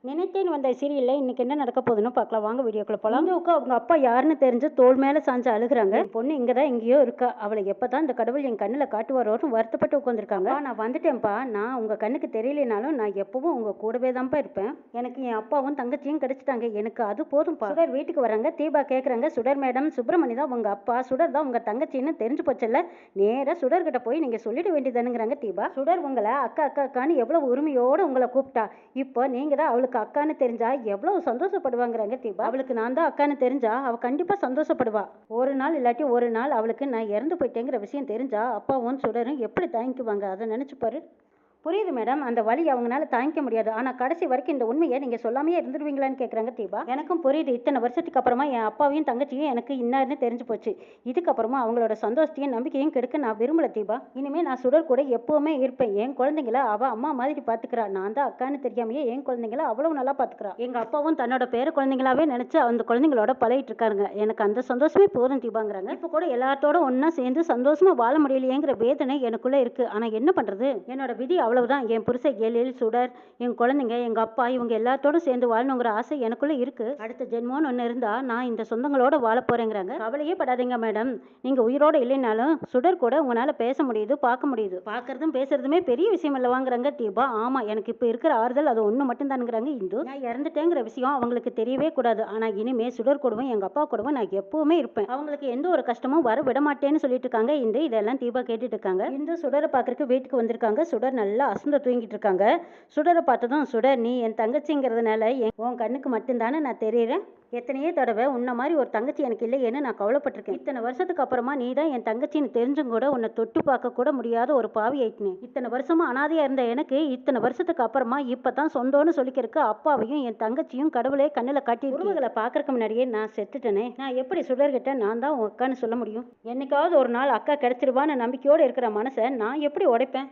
நினைத்தேன் வந்த சீரியல்ல இன்னைக்கு என்ன நடக்க போகுதுன்னு பார்க்கலாம். வாங்க வீடியோக்குள்ள போலாம். இந்துவுக்கு அவங்க அப்பா யாருன்னு தெரிஞ்சு தோள் மேல சாஞ்சு அழுகுறாங்க. என் பொண்ணு இங்கதான் எங்கேயோ இருக்கா, அவளை எப்பதான் இந்த கடவுள் என் கண்ணுல காட்டுவாரோன்னு வருத்தப்பட்டு உட்காந்துருக்காங்க. நான் வந்துட்டேன்ப்பா, நான் உங்க கண்ணுக்கு தெரியலனாலும் நான் எப்பவும் உங்க கூடவே தான்ப்பா இருப்பேன். எனக்கு என் அப்பாவும் தங்கச்சியும் கிடைச்சிட்டாங்க, எனக்கு அது போதும்பா. சுடர் வீட்டுக்கு வராங்க. தீபா கேக்குறாங்க, சுடர் மேடம், சுப்பிரமணி தான் உங்க அப்பா, சுடர் தான் உங்க தங்கச்சின்னு தெரிஞ்சு போச்சல்ல, நேரா சுடர் கிட்ட போய் நீங்க சொல்லிட வேண்டியதானுங்கிறாங்க தீபா. சுடர் உங்களை அக்கா அக்கா அக்கான்னு எவ்வளவு உரிமையோட உங்களை கூப்பிட்டா, இப்போ நீங்க தான் அவளுக்கு அக்கான்னு தெரிஞ்சா எவ்வளவு சந்தோஷப்படுவாங்கிறாங்க தீபா. அவளுக்கு நான் தான் அக்கான்னு தெரிஞ்சா அவ கண்டிப்பா சந்தோஷப்படுவா. ஒரு நாள் இல்லாட்டி ஒரு நாள் அவளுக்கு நான் இறந்து போயிட்டேங்கிற விஷயம் தெரிஞ்சா அப்பாவும் சுடரும் எப்படி தாங்கிக்குவாங்க, அதை நினைச்சு பாரு. புரியுது மேடம், அந்த வழி அவங்களால தாங்கிக்க முடியாது. ஆனால் கடைசி வரைக்கும் இந்த உண்மையை நீங்கள் சொல்லாமே இருந்துருவீங்களான்னு கேட்குறாங்க தீபா. எனக்கும் புரியுது, இத்தனை வருஷத்துக்கு அப்புறமா என் அப்பாவையும் தங்கச்சியும் எனக்கு இன்னாருன்னு தெரிஞ்சு போச்சு. இதுக்கப்புறமா அவங்களோட சந்தோஷத்தையும் நம்பிக்கையும் கெடுக்க நான் விரும்பல தீபா. இனிமேல் நான் சுடர் கூட எப்போவுமே இருப்பேன். என் குழந்தைங்கள அவள் அம்மா மாதிரி பார்த்துக்கிறா. நான் தான் அக்கான்னு தெரியாமையே என் குழந்தைங்கள அவ்வளவு நல்லா பார்த்துக்கிறா. எங்கள் அப்பாவும் தன்னோட பேர குழந்தைங்களாவே நினச்சி அந்த குழந்தைங்களோட பழகிட்டு இருக்காருங்க. எனக்கு அந்த சந்தோஷமே போதும் தீபாங்கிறாங்க. இப்போ கூட எல்லாத்தோட ஒன்றா சேர்ந்து சந்தோஷமாக வாழ முடியலையேங்கிற வேதனை எனக்குள்ளே இருக்குது. ஆனால் என்ன பண்ணுறது, என்னோட விதி அவ்வளவுதான். என் புருஷன் எழில், சுடர், என் குழந்தைங்க, எங்க அப்பா, இவங்க எல்லாத்தோட சேர்ந்து வாழணுங்கிற ஆசை எனக்குள்ள இருக்கு. அடுத்த ஜென்மோன்னு ஒன்று இருந்தா நான் இந்த சொந்தங்களோட வாழ போறேங்கிறாங்க. கவலையே படாதீங்க மேடம், நீங்க உயிரோட இல்லைனாலும் சுடர் கூட உங்களால பேச முடியுது, பார்க்க முடியுது. பார்க்கறதும் பேசுறதுமே பெரிய விஷயம் இல்லவாங்கிறாங்க தீபா. ஆமா, எனக்கு இப்போ இருக்கிற ஆறுதல் அது ஒன்று மட்டும் தானுங்கிறாங்க இந்து. நான் இறந்துட்டேங்கிற விஷயம் அவங்களுக்கு தெரியவே கூடாது. ஆனா இனிமே சுடர் கூடவும் எங்க அப்பா கூடவும் நான் எப்பவுமே இருப்பேன். அவங்களுக்கு எந்த ஒரு கஷ்டமும் வர விட மாட்டேன்னு சொல்லிட்டு இருக்காங்க இந்து. இதெல்லாம் தீபா கேட்டுட்டு இருக்காங்க. இந்து சுடரை பார்க்கறதுக்கு வீட்டுக்கு வந்திருக்காங்க. சுடர் நல்லா அசந்த தூங்கிட்டு இருக்காங்க. சுடரை பார்த்ததும், சுடர் நீ என் தங்கச்சிங்கிறதுனால உன் கண்ணுக்கு மட்டும்தானே நான் தெரியுறேன். எத்தனையோ தடவை உன்ன மாதிரி ஒரு தங்கச்சி எனக்கு இல்லையேன்னு நான் கவலைப்பட்டிருக்கேன். இத்தனை வருஷத்துக்கு அப்புறமா நீ தான் என் தங்கச்சின்னு தெரிஞ்சும் கூட உன்னை தொட்டு பார்க்க கூட முடியாத ஒரு பாவி ஆயிட்டேன். இத்தனை வருஷமா அனாதையா இருந்த எனக்கு இத்தனை வருஷத்துக்கு அப்புறமா இப்பதான் சொந்தம்னு சொல்லிக்கிறதுக்கு அப்பாவையும் என் தங்கச்சியும் கடவுளே கண்ணுல காட்டி உறவுகளை பார்க்கறதுக்கு முன்னாடியே நான் செத்துட்டேனே. நான் எப்படி சுடர்கிட்ட நான் தான் உன் அக்கான்னு சொல்ல முடியும்? என்னைக்காவது ஒரு நாள் அக்கா கிடைச்சிருவான்னு நம்பிக்கையோடு இருக்கிற மனசை நான் எப்படி உடைப்பேன்?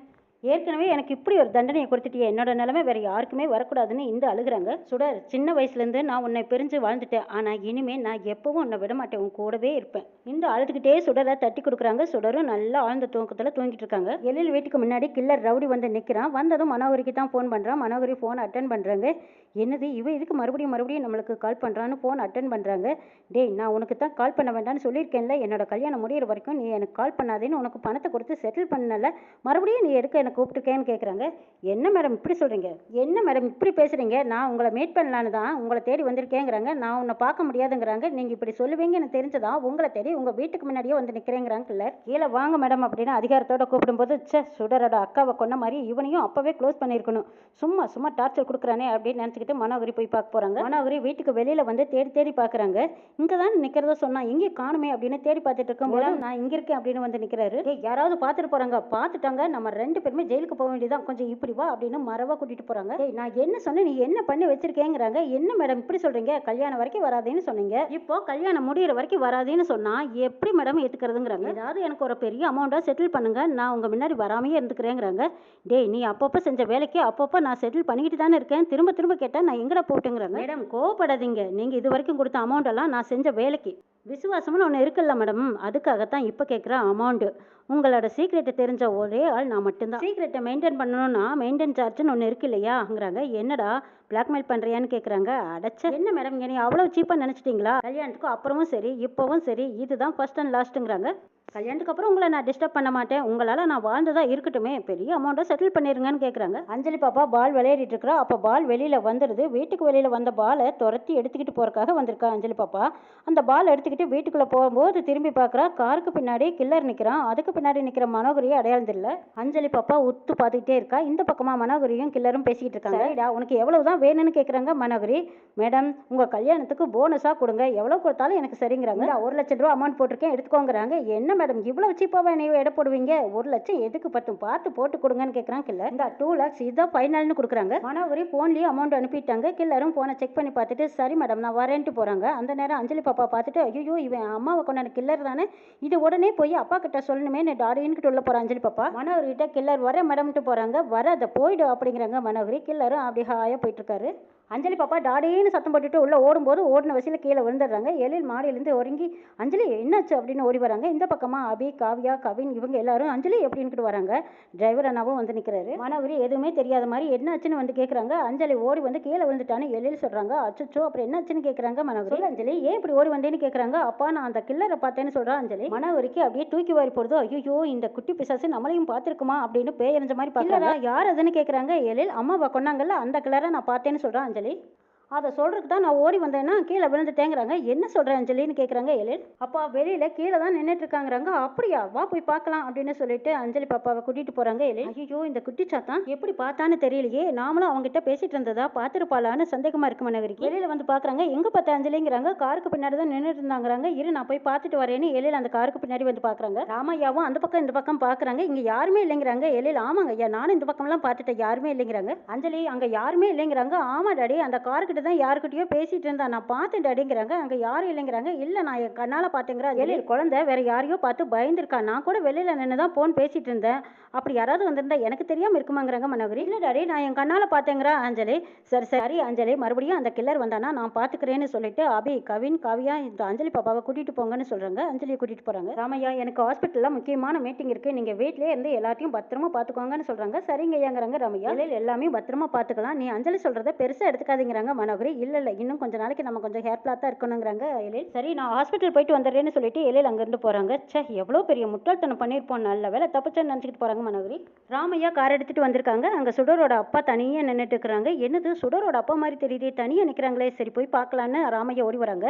ஏற்கனவே எனக்கு இப்படி ஒரு தண்டனையை கொடுத்துட்டியே, என்னோட நிலைமை வேற யாருக்குமே வரக்கூடாதுன்னு இந்த அழுகுறாங்க. சுடர், சின்ன வயசுலேருந்து நான் உன்னை பிரிஞ்சு வாழ்ந்துட்டேன். ஆனால் இனிமேல் நான் எப்பவும் உன்னை விட மாட்டேன், உன் கூடவே இருப்பேன். இந்த அழுதுகிட்டே சுடரை தட்டி கொடுக்குறாங்க. சுடரும் நல்லா ஆழ்ந்த தூக்கத்தில் தூங்கிட்டு இருக்காங்க. எழில் வீட்டுக்கு முன்னாடி கில்லர் ரவுடி வந்து நிற்கிறான். வந்ததும் மனோகரிக்கு தான் ஃபோன் பண்ணுறான். மனோகரி ஃபோன் அட்டன் பண்ணுறாங்க. என்னது இவ இதுக்கு மறுபடியும் நம்மளுக்கு கால் பண்ணுறான்னு ஃபோன் அட்டன் பண்ணுறாங்க. டேய், நான் உனக்கு தான் கால் பண்ண வேண்டாம்னு சொல்லியிருக்கேன்ல, என்னோட கல்யாணம் முடிகிற வரைக்கும் நீ எனக்கு கால் பண்ணாதேன்னு உனக்கு பணத்தை கொடுத்து செட்டில் பண்ணல, மறுபடியும் நீ எதுக்கு எனக்கு கூப்பிட்டுருக்கேன்னு கேட்குறாங்க. என்ன மேடம் இப்படி சொல்கிறீங்க, என்ன மேடம் இப்படி பேசுகிறீங்க, நான் உங்களை மீட் பண்ணலான்னு தான் உங்களை தேடி வந்திருக்கேங்கிறாங்க. நான் உன்னை பார்க்க முடியாதுங்கிறாங்க. நீங்கள் இப்படி சொல்லுவீங்கன்னு தெரிஞ்சதா உங்களை தேடி உங்கள் வீட்டுக்கு முன்னாடியே வந்து நிற்கிறேங்கிறாங்க. இல்லை கீழே வாங்க மேடம் அப்படின்னு அதிகாரத்தோட கூப்பிடும்போது, சுடரோட அக்காவை கொன்ன மாதிரி இவனையும் அப்போவே க்ளோஸ் பண்ணியிருக்கணும், சும்மா சும்மா டார்ச்சர் கொடுக்குறானே அப்படின்னு நினச்சிக்கிட்டு மனோகரி போய் பார்க்க போகிறாங்க. மனோகரி வீட்டுக்கு வெளியில் வந்து தேடி தேடி பார்க்குறாங்க. இங்கே தான் நிற்கிறத சொன்னால் எங்கே காணுமே அப்படின்னு தேடி பார்த்துட்டு இருக்கும்போது நான் இங்கே இருக்கேன் அப்படின்னு வந்து நிற்கிறாரு. யாராவது பார்த்துட்டு போகிறாங்க, பார்த்துட்டாங்க, நம்ம ரெண்டு பேருமே ஜெயிலுக்கு போக வேண்டியதான், கொஞ்சம் இப்படி வா அப்படின்னு மரவா கூட்டிட்டு போறாங்க. நான் என்ன சொன்னேன், நீ என்ன பண்ணி வச்சிருக்கேங்கிறாங்க. என்ன மேடம் இப்படி சொல்றீங்க, கல்யாணம் வரைக்கும் வராதேன்னு சொன்னீங்க, இப்போ கல்யாணம் முடிகிற வரைக்கும் வராதேன்னு சொன்னா எப்படி மேடம் ஏத்துக்கிறதுங்கிறாங்க. ஏதாவது எனக்கு ஒரு பெரிய அமௌண்டா செட்டில் பண்ணுங்க, நான் உங்க முன்னாடி வராமையே இருந்துக்கிறேங்கிறாங்க. டேய், நீ அப்பப்போ செஞ்ச வேலைக்கு அப்பப்போ நான் செட்டில் பண்ணிக்கிட்டு தானே இருக்கேன், திரும்ப திரும்ப கேட்டா நான் எங்கடா போட்டுங்கிறாங்க. மேடம் கோவப்படாதீங்க, நீங்க இது வரைக்கும் கொடுத்த அமௌண்ட் எல்லாம் நான் செஞ்ச வேலைக்கு. விசுவாசம்னு ஒன்று இருக்குல்ல மேடம், அதுக்காகத்தான் இப்போ கேட்குற அமௌண்ட்டு. உங்களோட சீக்ரெட்டை தெரிஞ்ச ஒரே ஆள் நான் மட்டும்தான். சீக்ரெட்டை மெயின்டைன் பண்ணணும்னா மெயின்டைன் சார்ஜ்னு ஒன்று இருக்கு இல்லையாங்கிறாங்க. என்னடா பிளாக்மெயில் பண்ணுறியான்னு கேட்குறாங்க. அடைச்ச என்ன மேடம், நீ அவ்வளோ சீப்பாக நினச்சிட்டிங்களா? கல்யாணத்துக்கு அப்புறமும் சரி இப்போவும் சரி இதுதான் ஃபர்ஸ்ட் அண்ட் லாஸ்ட்டுங்கிறாங்க. கல்யாணத்துக்கு அப்புறம் உங்களை நான் டிஸ்டர்ப் பண்ண மாட்டேன், உங்களால் நான் வாழ்ந்ததா இருக்கட்டுமே, பெரிய அமௌண்ட்டை செட்டில் பண்ணிருங்கன்னு கேட்குறாங்க. அஞ்சலி பாப்பா பால் விளையாடிட்டு இருக்கிறா. அப்போ பால் வெளியில் வந்துடுது. வீட்டுக்கு வெளியில் வந்த பாலை துரத்தி எடுத்துக்கிட்டு போகிறக்காக வந்திருக்கா அஞ்சலி பாப்பா. அந்த பால் எடுத்துக்கிட்டு வீட்டுக்குள்ளே போகும்போது திரும்பி பார்க்குறா. காருக்கு பின்னாடி கில்லர் நிற்கிறான். அதுக்கு பின்னாடி நிற்கிற மனோகரியை அடையாளம் தெரியல. அஞ்சலி பாப்பா உத்து பார்த்துக்கிட்டே இருக்கா. இந்த பக்கமாக மனோகரியும் கில்லரும் பேசிக்கிட்டு இருக்காங்க. சரிடா, உனக்கு எவ்வளவு தான் வேணும்னு கேட்குறாங்க மனோகரி. மேடம், உங்கள் கல்யாணத்துக்கு போனஸாக கொடுங்க, எவ்வளோ கொடுத்தாலும் எனக்கு சரிங்கிறாங்க. 1 லட்சம் ரூபா அமௌண்ட் போட்டிருக்கேன், எடுத்துக்கோங்கிறாங்க. என்ன மேடம் இவ்வளவு சீப்பாக நீங்க எடை போடுவீங்க, 1 லட்சம் எதுக்கு பத்தும், பார்த்து போட்டு கொடுங்கன்னு கேட்குறாங்க. கில்லர் இந்த 2 lakhs இதான் ஃபைனல்னு கொடுக்குறாங்க. மனோகரி ஃபோன்லேயே அமௌண்ட் அனுப்பிட்டாங்க. கில்லரும் ஃபோனை செக் பண்ணி பார்த்துட்டு சரி மேடம் நான் வரேன்ட்டு போகிறாங்க. அந்த நேரம் அஞ்சலி பாப்பா பார்த்துட்டு, ஐயோ இவன் அம்மாவை கொண்டான கில்லர் தானே, இது உடனே போய் அப்பா கிட்ட சொல்லணுமே டாடின்கிட்ட உள்ள போகிற அஞ்சலி பாப்பா. மனோகரி கிட்ட கில்லர் வர மேடம்ட்டு போகிறாங்க. வர அதை போயிடு அப்படிங்கிறாங்க மனோகரி. கில்லரும் அப்படி ஹாயாக போயிட்டு இருக்காரு. அஞ்சலி பாப்பா டாடின்னு சத்தம் போட்டுட்டு உள்ள ஓடும்போது ஓடின வயசில் கீழே விழுந்துடுறாங்க. எழில் மாடியிலேருந்து ஒருங்கி அஞ்சலி என்னாச்சு அப்படின்னு ஓடி வராங்க. இந்த பக்கமா அபி, காவ்யா, கவின் இவங்க எல்லாரும் அஞ்சலி அப்படின்ட்டு வராங்க. டிரைவர் அண்ணாவும் வந்து நிற்கிறாரு. மனோகரி எதுவுமே தெரியாத மாதிரி என்னாச்சுன்னு வந்து கேட்குறாங்க. அஞ்சலி ஓடி வந்து கீழே விழுந்துட்டான்னு எழில் சொல்கிறாங்க. அச்சோ அப்புறம் என்னாச்சுன்னு கேட்குறாங்க மனோகரி. அஞ்சலி ஏன் இப்படி ஓடி வந்தேன்னு கேட்குறாங்க. அப்பா நான் அந்த கில்லரை பார்த்தேன்னு சொல்கிறா அஞ்சலி. மனோகரிக்கு அப்படியே தூக்கி வாரி போடுதோ. ஐயோ இந்த குட்டி பிசாசு நம்மளையும் பார்த்துருக்குமா அப்படின்னு பேயறிஞ்ச மாதிரி பார்க்குறாங்க. யார் அதுன்னு கேட்குறாங்க எழில். அம்மாவை கொண்டாங்கல்ல அந்த கில்லரை நான் பார்த்தேன்னு சொல்கிறேன் அஞ்சலி. அதை சொல்கிறதுக்கு தான் நான் ஓடி வந்தேன்னா கீழே விழுந்துட்டேங்கிறாங்க. என்ன சொல்கிறேன் அஞ்சலின்னு கேட்குறாங்க எழில். அப்பா வெளியில் கீழே தான் நின்றுட்டு இருக்காங்கிறாங்க. அப்படியா வா போய் பார்க்கலாம் அப்படின்னு சொல்லிட்டு அஞ்சலி பாப்பாவை கூட்டிகிட்டு போகிறாங்க எழில். ஐயோ இந்த குட்டி சாத்தான் எப்படி பார்த்தான்னு தெரியலையே, நாமளும் அவங்ககிட்ட பேசிட்டு இருந்ததா பார்த்துருப்பாளான்னு சந்தேகமாக இருக்கு மனோகரிக்கு. வெளியில் வந்து பார்க்குறாங்க. எங்கே பார்த்த அஞ்சலிங்கிறாங்க. காருக்கு பின்னாடி தான் நின்றுட்டு இருந்தாங்கிறாங்க. இரு நான் போய் பார்த்துட்டு வரேன்னு எழில் அந்த காருக்கு பின்னாடி வந்து பார்க்குறாங்க. ராமையாவும் அந்த பக்கம் இந்த பக்கம் பார்க்குறாங்க. இங்கே யாருமே இல்லைங்கிறாங்க எழில். ஆமாங்க ஐயா நானும் இந்த பக்கம்லாம் பார்த்துட்டேன் யாருமே இல்லைங்கிறாங்க. அஞ்சலி அங்கே யாருமே இல்லைங்கிறாங்க. ஆமா டாடி அந்த காருக்கிட்ட தான் யாருக்கிட்டயோ பேசிட்டு இருந்தா நான் பார்த்தேன் டாடிங்கிறாங்க. அங்கே யாரும் இல்லைங்கிறாங்க. இல்லை நான் என் கண்ணால் பார்த்தேங்கிறா எழில். குழந்தை வேற யாரையோ பார்த்து பயந்துருக்கா. நான் கூட வெளியில் நின்று தான் ஃபோன் பேசிட்டு இருந்தேன். அப்படி யாராவது வந்திருந்தா எனக்கு தெரியாமல் இருக்குமாங்கிறாங்க மனோகரி. இல்லை டாடி நான் என் கண்ணால் பார்த்தேங்கிறா அஞ்சலி. சரி சரி அஞ்சலி மறுபடியும் அந்த கில்லர் வந்தானா நான் பார்த்துக்கிறேன்னு சொல்லிட்டு அபி, கவின், காவியா இந்த அஞ்சலி பாப்பாவை கூட்டிகிட்டு போங்கன்னு சொல்கிறாங்க. அஞ்சலியை கூட்டிகிட்டு போகிறாங்க. ராமையா எனக்கு ஹாஸ்பிட்டலில் முக்கியமான மீட்டிங் இருக்குது, நீங்கள் வீட்டிலே இருந்து எல்லாத்தையும் பத்திரமா பார்த்துக்கோங்கன்னு சொல்கிறாங்க. சரிங்க ஐயாங்கிறாங்க ராமையா. எல்லாமே பத்திரமா பார்த்துக்கலாம், நீ அஞ்சலி சொல்கிறத பெருசாக எடுத்துக்காதீங்கிறாங்க மனோகரி. இல்லை இன்னும் கொஞ்சம் நாளைக்கு நம்ம கொஞ்சம் ஹேர்ஃபுல்லாக தான் இருக்கணுங்கிறாங்க எழில். சரி நான் ஹாஸ்பிட்டல் போயிட்டு வந்துடுறேன்னு சொல்லிட்டு எழில் அங்கேருந்து போகிறாங்க. சே எவ்வளோ பெரிய முட்டாள்தனம் பண்ணியிருப்போம், நல்ல வேலை தப்பிச்சேன்னு நினச்சிக்கிட்டு போகிறாங்க மனோகரி. ராமையா கார் எடுத்துகிட்டு வந்திருக்காங்க. அங்கே சுடரோட அப்பா தனியாக நின்றுட்டு இருக்கிறாங்க. என்னது சுடரோட அப்பா மாதிரி தெரியுது, தனியாக நிற்கிறாங்களே, சரி போய் பார்க்கலான்னு ராமையா ஓடி வராங்க.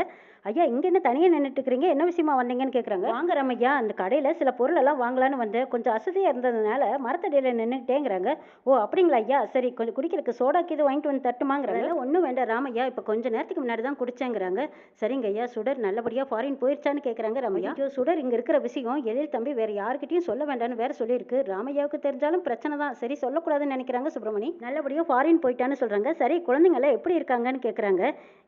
ஐயா இங்கே என்ன தனியாக நின்றுட்டு இருக்கிறீங்க, என்ன விஷயமா வந்தீங்கன்னு கேட்குறாங்க. வாங்க ராமையா அந்த கடையில் சில பொருள் எல்லாம் வாங்கலான்னு வந்து கொஞ்சம் அசதியாக இருந்ததுனால மரத்தடியில் நின்றுட்டேங்கிறாங்க. ஓ அப்படிங்களா ஐயா, சரி கொஞ்சம் குடிக்கிறதுக்கு சோடாக்கு இது வாங்கிட்டு வந்து தட்டுமாங்கிறாங்க. ஒன்றும் வேண்டாம் ராமையா, இப்போ கொஞ்சம் நேரத்துக்கு முன்னாடி தான் குடிச்சேங்கிறாங்க. சரிங்க ஐயா சுடர் நல்லபடியாக ஃபாரின் போயிடுச்சான்னு கேட்குறாங்க ராமையா. சுடர் இங்கே இருக்கிற விஷயம் எழில் தம்பி வேற யாருக்கிட்டையும் சொல்ல வேண்டாம்னு வேற சொல்லியிருக்கு. ராமையாவுக்கு தெரிஞ்சாலும் பிரச்சனை தான், சரி சொல்லக்கூடாதுன்னு நினைக்கிறாங்க சுப்பிரமணி. நல்லபடியாக ஃபாரின் போயிட்டான்னு சொல்கிறாங்க. சரி குழந்தைங்களாம் எப்படி இருக்காங்கன்னு கேட்குறாங்க.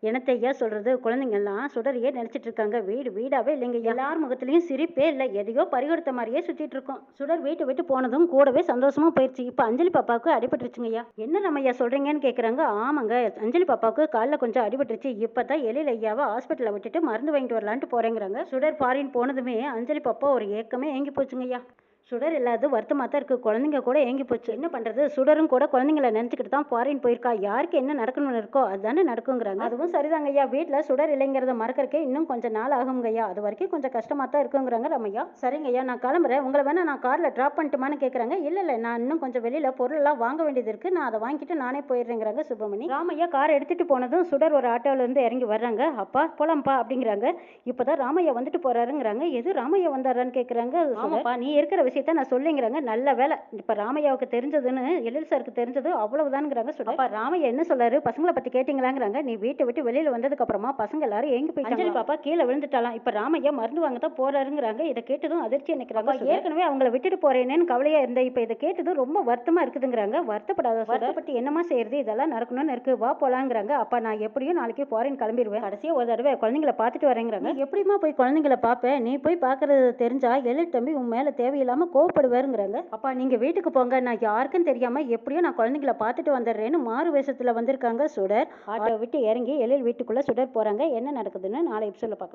என்னத்தை ஐயா சொல்கிறது, குழந்தைங்கள்லாம் சுடரையே நினச்சிட்டு இருக்காங்க. வீடாவே இல்லைங்க, எல்லார் முகத்துலேயும் சிரிப்பே இல்லை, எதையோ பறிகொடுத்த மாதிரியே சுற்றிட்டு இருக்கோம். சுடர் வீட்டை விட்டு போனதும் கூடவே சந்தோஷமாக போயிடுச்சு. இப்போ அஞ்சலி பாப்பாவுக்கு அடிபட்டுருச்சுங்கய்யா. என்ன ராமையா சொல்கிறீங்கன்னு கேட்குறாங்க. ஆமாங்க அஞ்சலி பாப்பாவுக்கு காலில் கொஞ்சம் அடிபட்டுருச்சு. இப்போ தான் எழில் ஐயாவை ஹாஸ்பிட்டலில் விட்டுட்டு மருந்து வாங்கிட்டு வரலான்ட்டு போகிறேங்கிறாங்க. சுடர் ஃபாரின் போனதுமே அஞ்சலி பாப்பா ஒரு ஏக்கமே ஏங்கி போச்சுங்கய்யா. சுடர் இல்லாத வருத்தமாக தான் இருக்குது, குழந்தைங்க கூட ஏங்கி போச்சு. என்ன பண்ணுறது, சுடரும் கூட குழந்தைங்கள நினச்சிக்கிட்டு தான் ஃபாரின் போயிருக்கா. யாருக்கு என்ன நடக்கணும்னு இருக்கோ அதுதானே நடக்குங்கிறாங்க. அதுவும் சரிதாங்க ஐயா, வீட்டில் சுடர் இல்லைங்கிறத மறக்கிறக்கே இன்னும் கொஞ்சம் நாள் ஆகுங்க ஐயா, அது வரைக்கும் கொஞ்சம் கஷ்டமாக தான் இருக்குங்கிறாங்க ரமையா. சரிங்க ஐயா நான் கிளம்புறேன், உங்களை வேணா நான் காரில் ட்ராப் பண்ணிட்டுமான்னு கேட்குறாங்க. இல்லை நான் இன்னும் கொஞ்சம் வெளியில் பொருளெல்லாம் வாங்க வேண்டியது இருக்குது, நான் அதை வாங்கிட்டு நானே போயிடுறேங்கிறாங்க சுப்பிரமணி. ராமையா கார் எடுத்துகிட்டு போனதும் சுடர் ஒரு ஆட்டோவிலேருந்து இறங்கி வர்றாங்க. அப்பா போலாம்ப்பா அப்படிங்கிறாங்க. இப்போ தான் ராமையா வந்துட்டு போகிறாருங்கிறாங்க. எது ராமையா வந்தாரான்னு கேட்குறாங்க. ஆமாப்பா நீ இருக்கிற நான் சொல்லிங்கிறாங்க. நல்ல வேலை இப்ப ராமையாவுக்கு தெரிஞ்சதுன்னு எழில் சாருக்கு தெரிஞ்சது அவ்வளவுதான்ங்கிறாங்க. அப்ப ராமையா என்ன சொல்றாரு, பசங்களை பத்தி கேட்டீங்களாங்கிறாங்க. நீ வீட்டை விட்டு வெளியில வந்ததுக்கு அப்புறமா பசங்க எல்லாரும் எங்க போயிட்டாங்க. அஞ்சலி பாப்பா கீழே விழுந்துட்டாலாம். இப்ப ராமையா மருந்து வாங்க தான் போறாருங்கிறாங்க. இதை கேட்டதும் அதிர்ச்சி நினைக்கிறாங்க. ஏற்கனவே அவங்களை விட்டுட்டு போறேன்னு கவலையா இருந்தேன், இப்ப இதை கேட்டதும் ரொம்ப வருத்தமா இருக்குதுங்கிறாங்க. வருத்தப்படாத, வருத்தப்பட்டு என்னமா செய்யறது, இதெல்லாம் நடக்கணும்னு இருக்கு, வா போலாங்கிறாங்க. அப்ப நான் எப்படியும் நாளைக்கு ஃபாரின் கிளம்பிடுவேன், கடைசியா ஒரு தடவை குழந்தைங்களை பார்த்துட்டு வரேங்கிறாங்க. எப்படிமா போய் குழந்தைங்களை பார்ப்பேன், நீ போய் பார்க்கறது தெரிஞ்சா எழில் தம்பி உன் மேல தேவையில்லாம கோவப்படுவாருங்கிறாங்க. அப்பா நீங்க வீட்டுக்கு போங்க, நான் யாருக்கும் தெரியாம எப்படியும் நான் குழந்தைங்களை பார்த்துட்டு வந்துடுறேன்னு மாறு வேஷத்துல வந்திருக்காங்க சுடர். ஆட்டோ விட்டு இறங்கி எழில் வீட்டுக்குள்ள சுடர் போறாங்க. என்ன நடக்குதுன்னு நாளை எபிசோட்ல பார்க்கலாம்.